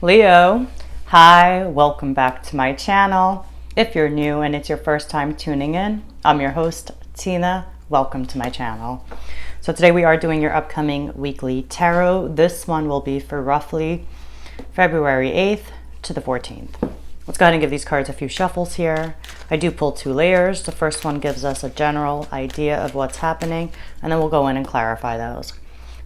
Leo, hi, welcome back to my channel. If you're new and it's your first time tuning in, I'm your host, Tina. Welcome to my channel. So today we are doing your upcoming weekly tarot. This one will be for roughly February 8th to the 14th. Let's go ahead and give these cards a few shuffles here. I do pull two layers. The first one gives us a general idea of what's happening, and then we'll go in and clarify those.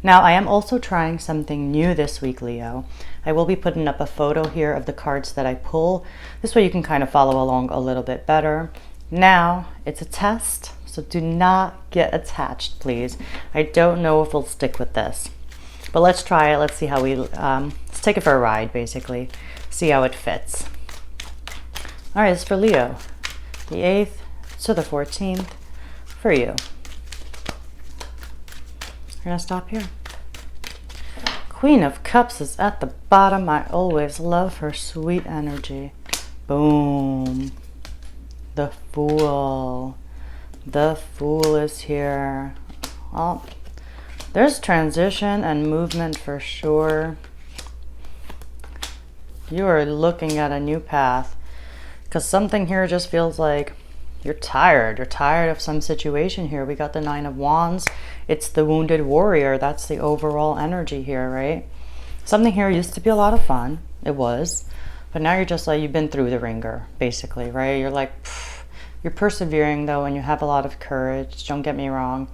Now, I am also trying something new this week, Leo. I will be putting up a photo here of the cards that I pull. This way you can kind of follow along a little bit better. Now, it's a test, so do not get attached, please. I don't know if we'll stick with this. But let's try it. Let's see how let's take it for a ride, basically. See how it fits. All right, this is for Leo. The 8th to the 14th for you. We're gonna stop here. Queen of Cups is at the bottom. I always love her sweet energy. Boom. The Fool. The Fool is here. Oh, there's transition and movement for sure. You are looking at a new path because something here just feels like you're tired. You're tired of some situation here. We got the Nine of Wands. It's the Wounded Warrior. That's the overall energy here, right? Something here used to be a lot of fun. It was. But now you're just like, you've been through the ringer, basically, right? You're like, you're persevering, though, and you have a lot of courage. Don't get me wrong.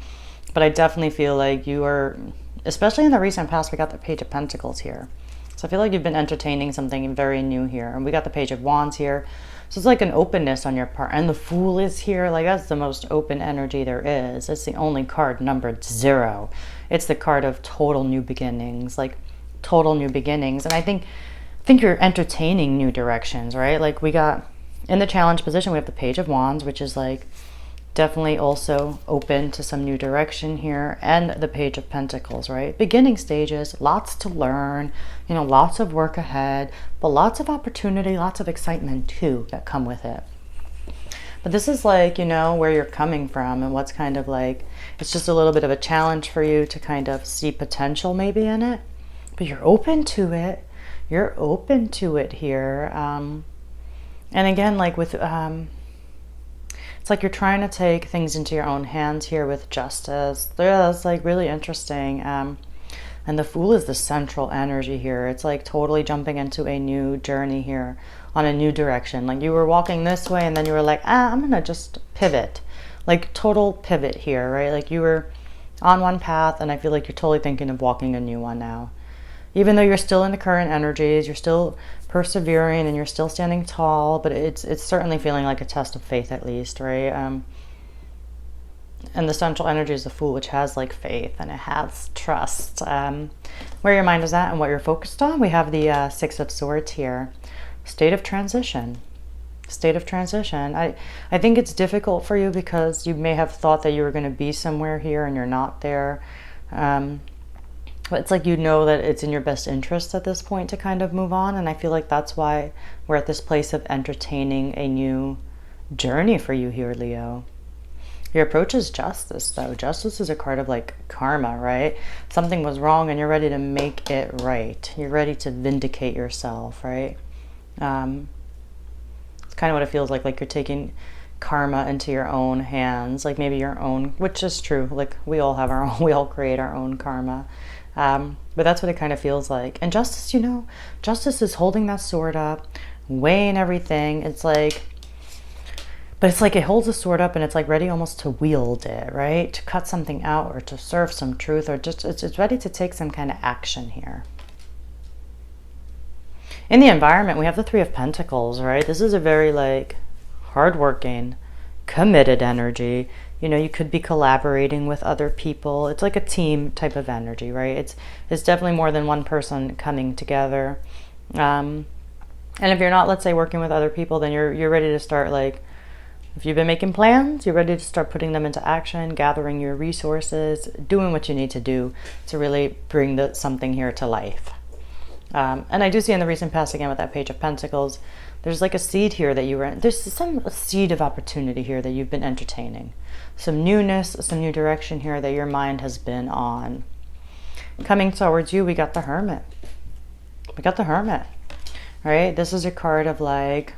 But I definitely feel like you are, especially in the recent past, we got the Page of Pentacles here. So I feel like you've been entertaining something very new here. And we got the Page of Wands here. So it's like an openness on your part. And the Fool is here. Like, that's the most open energy there is. It's the only card numbered 0. It's the card of total new beginnings. Like, total new beginnings. And I think you're entertaining new directions, right? Like, we got, in the challenge position, we have the Page of Wands, which is like definitely also open to some new direction here. And the Page of Pentacles, right? Beginning stages, lots to learn, you know, lots of work ahead, but lots of opportunity, lots of excitement too that come with it. But this is like, you know, where you're coming from and what's kind of like, it's just a little bit of a challenge for you to kind of see potential maybe in it, but you're open to it. You're open to it here. And again, like with, it's like you're trying to take things into your own hands here with justice. Yeah, that's like really interesting. And the Fool is the central energy here. It's like totally jumping into a new journey here on a new direction. Like you were walking this way and then you were like, I'm going to just pivot. Like total pivot here, right? Like you were on one path and I feel like you're totally thinking of walking a new one now. Even though you're still in the current energies, you're still persevering and you're still standing tall, but it's certainly feeling like a test of faith at least, right? And the central energy is the Fool, which has like faith and it has trust. Where your mind is at and what you're focused on, we have the Six of Swords here. State of transition. State of transition. I think it's difficult for you because you may have thought that you were going to be somewhere here and you're not there. But it's like you know that it's in your best interest at this point to kind of move on. And I feel like that's why we're at this place of entertaining a new journey for you here, Leo. Your approach is justice, though. Justice is a card of like karma, right? Something was wrong and you're ready to make it right. You're ready to vindicate yourself, right? It's kind of what it feels like you're taking karma into your own hands, like maybe your own, which is true. Like we all have our own, we all create our own karma. But that's what it kind of feels like. And justice, you know, justice is holding that sword up, weighing everything. It's like, but it's like it holds the sword up and it's like ready almost to wield it, right? To cut something out or to serve some truth or just, it's ready to take some kind of action here. In the environment, we have the Three of Pentacles, right? This is a very like hardworking, committed energy. You know, you could be collaborating with other people. It's like a team type of energy, right? It's definitely more than one person coming together. And if you're not, let's say, working with other people, then you're ready to start like, if you've been making plans, you're ready to start putting them into action, gathering your resources, doing what you need to do to really bring something here to life. And I do see in the recent past, again, with that Page of Pentacles, there's like a seed here that there's some seed of opportunity here that you've been entertaining. Some newness, some new direction here that your mind has been on. Coming towards you, we got the Hermit. We got the Hermit. right? This is a card of like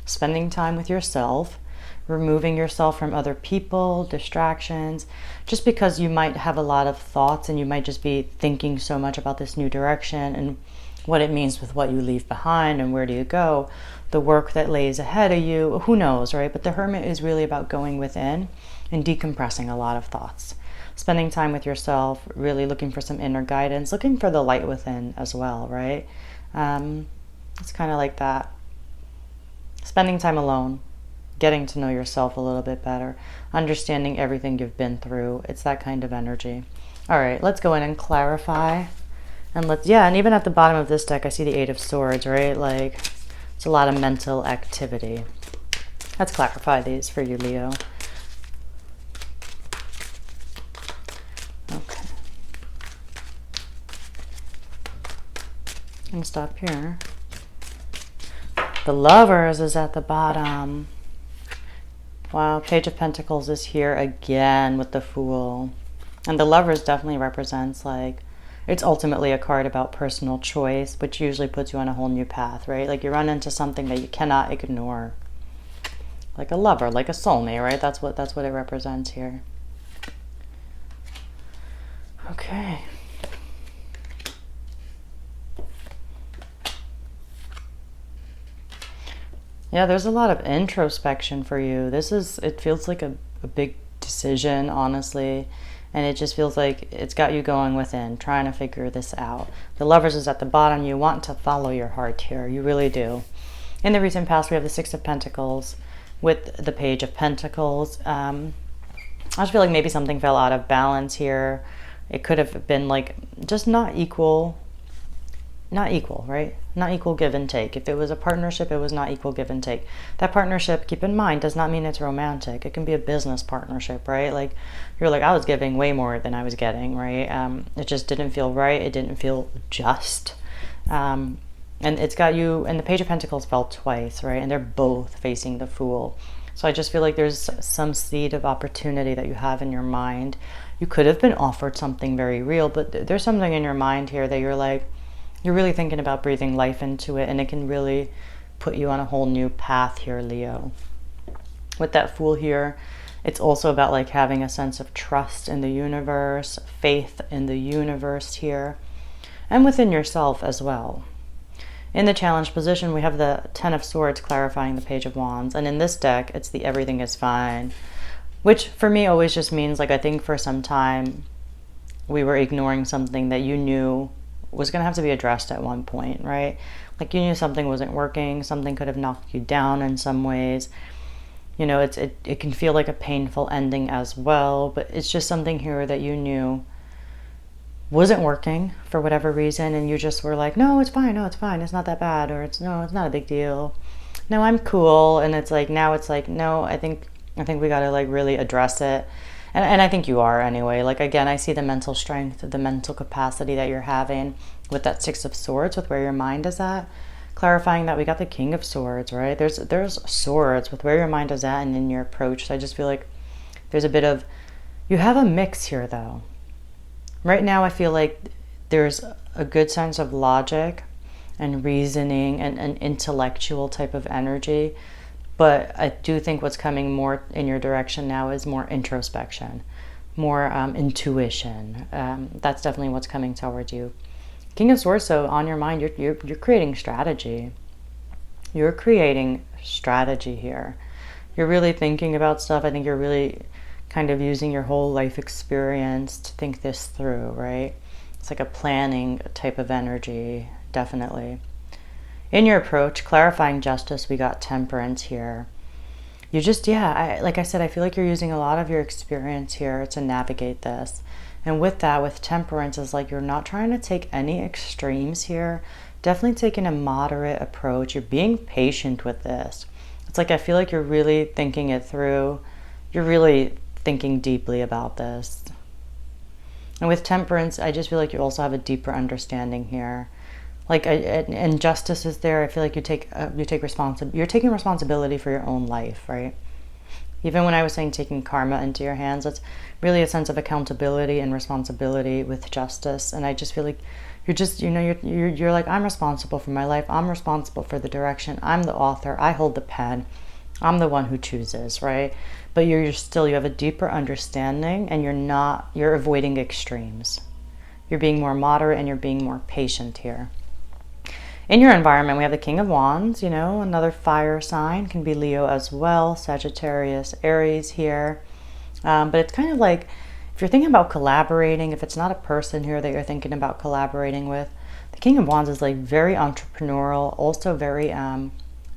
spending time with yourself, removing yourself from other people, distractions, just because you might have a lot of thoughts and you might just be thinking so much about this new direction and what it means with what you leave behind and where do you go, the work that lays ahead of you, who knows, right? But the Hermit is really about going within and decompressing a lot of thoughts. Spending time with yourself, really looking for some inner guidance, looking for the light within as well, right? It's kind of like that. Spending time alone, getting to know yourself a little bit better, understanding everything you've been through. It's that kind of energy. All right, let's go in and clarify. And and even at the bottom of this deck, I see the Eight of Swords, right? Like, it's a lot of mental activity. Let's clarify these for you, Leo. Okay. And stop here. The Lovers is at the bottom. Wow, Page of Pentacles is here again with the Fool. And the Lovers definitely represents like, it's ultimately a card about personal choice, which usually puts you on a whole new path, right? Like you run into something that you cannot ignore. Like a lover, like a soulmate, right? That's what it represents here. Okay. Yeah, there's a lot of introspection for you. It feels like a big decision, honestly. And it just feels like it's got you going within, trying to figure this out. The Lovers is at the bottom. You want to follow your heart here. You really do. In the recent past, we have the Six of Pentacles with the Page of Pentacles. I just feel like maybe something fell out of balance here. It could have been like just not equal, right? Not equal give and take. If it was a partnership, it was not equal give and take. That partnership, keep in mind, does not mean it's romantic. It can be a business partnership, right? Like you're like, I was giving way more than I was getting, right? It just didn't feel right. It didn't feel just. And it's got you, and the Page of Pentacles fell twice, right? And they're both facing the Fool. So I just feel like there's some seed of opportunity that you have in your mind. You could have been offered something very real, but there's something in your mind here that you're like, you're really thinking about breathing life into it, and it can really put you on a whole new path here, Leo. With that Fool here, it's also about like having a sense of trust in the universe, faith in the universe here, and within yourself as well. In the challenge position, we have the Ten of Swords clarifying the Page of Wands, and in this deck, it's the everything is fine, which for me always just means like I think for some time we were ignoring something that you knew was going to have to be addressed at one point, right? Like you knew something wasn't working, something could have knocked you down in some ways. You know, it can feel like a painful ending as well, but it's just something here that you knew wasn't working for whatever reason, and you just were like, no, it's fine, it's not that bad, or it's not a big deal. No, I'm cool. And it's like, now it's like, no, I think we got to like really address it. And I think you are anyway. Like, again, I see the mental strength, the mental capacity that you're having with that Six of Swords, with where your mind is at. Clarifying that we got the King of Swords, right? There's swords with where your mind is at and in your approach. So I just feel like there's a bit of, you have a mix here though. Right now I feel like there's a good sense of logic and reasoning and an intellectual type of energy. But I do think what's coming more in your direction now is more introspection, more intuition. That's definitely what's coming towards you. King of Swords, so on your mind, you're creating strategy. You're creating strategy here. You're really thinking about stuff. I think you're really kind of using your whole life experience to think this through, right? It's like a planning type of energy, definitely. In your approach, clarifying justice, we got Temperance here. You just, like I said, I feel like you're using a lot of your experience here to navigate this. And with that, with Temperance, is like you're not trying to take any extremes here. Definitely taking a moderate approach. You're being patient with this. It's like I feel like you're really thinking it through. You're really thinking deeply about this. And with Temperance, I just feel like you also have a deeper understanding here. Like, and justice is there. I feel like you're taking responsibility for your own life, right? Even when I was saying taking karma into your hands, it's really a sense of accountability and responsibility with justice. And I just feel like You're just, you're like, I'm responsible for my life. I'm responsible for the direction. I'm the author. I hold the pen. I'm the one who chooses, right? But you have a deeper understanding, and you're avoiding extremes. You're being more moderate and you're being more patient here. In your environment, we have the King of Wands, another fire sign, can be Leo as well, Sagittarius, Aries here. But it's kind of like, if you're thinking about collaborating, if it's not a person here that you're thinking about collaborating with, the King of Wands is like very entrepreneurial, also very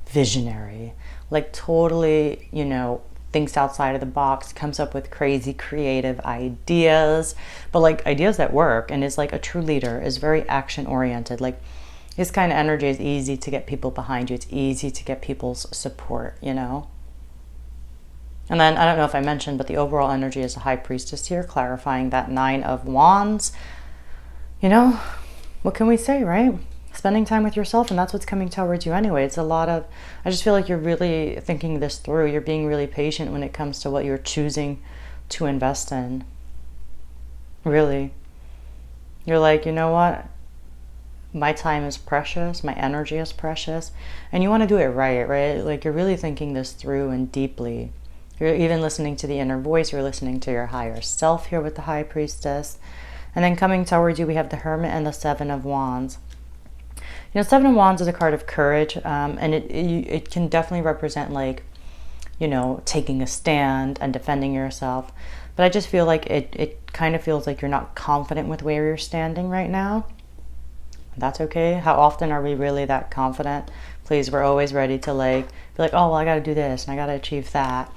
visionary, like totally, thinks outside of the box, comes up with crazy creative ideas, but like ideas that work, and is like a true leader, is very action oriented. Like this kind of energy is easy to get people behind you. It's easy to get people's support, And then I don't know if I mentioned, but the overall energy is a High Priestess here, clarifying that 9 of Wands. What can we say, right? Spending time with yourself, and that's what's coming towards you anyway. It's a lot of, I just feel like you're really thinking this through. You're being really patient when it comes to what you're choosing to invest in. Really. You're like, you know what? My time is precious. My energy is precious. And you want to do it right? Like you're really thinking this through and deeply. You're even listening to the inner voice. You're listening to your higher self here with the High Priestess. And then coming towards you, we have the Hermit and the 7 of Wands. 7 of Wands is a card of courage, and it can definitely represent like, taking a stand and defending yourself. But I just feel like it kind of feels like you're not confident with where you're standing right now. That's okay. How often are we really that confident? Please, we're always ready to like be like, oh, well, I got to do this and I got to achieve that.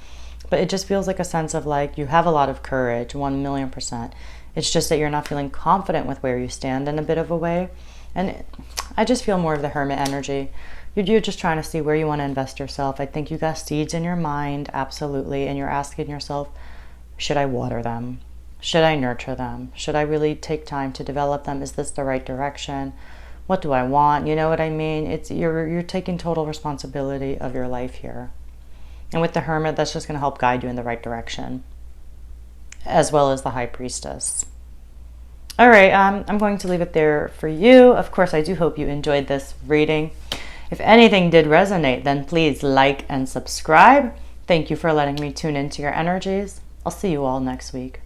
But it just feels like a sense of like you have a lot of courage, 1,000,000%. It's just that you're not feeling confident with where you stand in a bit of a way. And I just feel more of the Hermit energy. You're just trying to see where you want to invest yourself. I think you got seeds in your mind, absolutely. And you're asking yourself, should I water them? Should I nurture them? Should I really take time to develop them? Is this the right direction? What do I want? You know what I mean? You're taking total responsibility of your life here. And with the Hermit, that's just going to help guide you in the right direction, as well as the High Priestess. All right, I'm going to leave it there for you. Of course, I do hope you enjoyed this reading. If anything did resonate, then please like and subscribe. Thank you for letting me tune into your energies. I'll see you all next week.